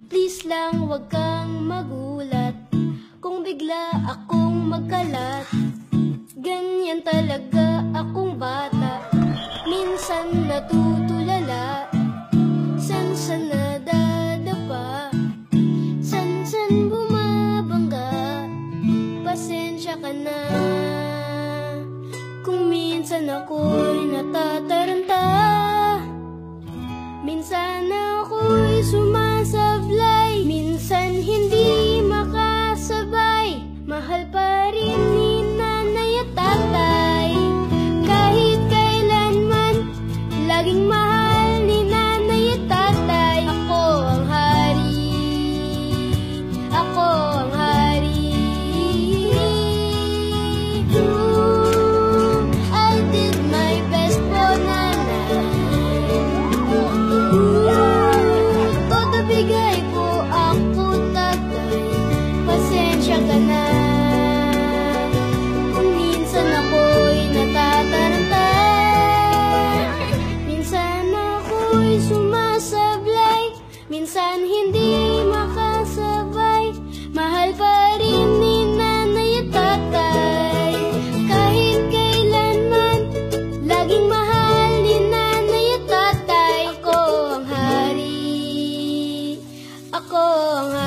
Please lang wag kang magulat kung bigla akong magkalat. Ganyan talaga akong bata, minsan natutulala. San-san nadadapa, san-san bumabangga. Pasensya ka na kung minsan ako'y natataranta. Minsan ako'y sumasablay, minsan hindi makasabay. Mahal pa rin ni nanay at tatay. Kahit kailanman, laging mahal ni nanay at tatay. Ako ang hari, ako ang hari. I did my best for nanay. Todo bigay po ako tagay. Pasensya ka na kung minsan ako'y natataranta. Minsan ako'y sumasablay, minsan hindi makasabay. Mahal pa rin ni nanay at tatay. Kahit kailanman, laging mahal ni nanay at tatay. Ako ang hari, ako ang hari.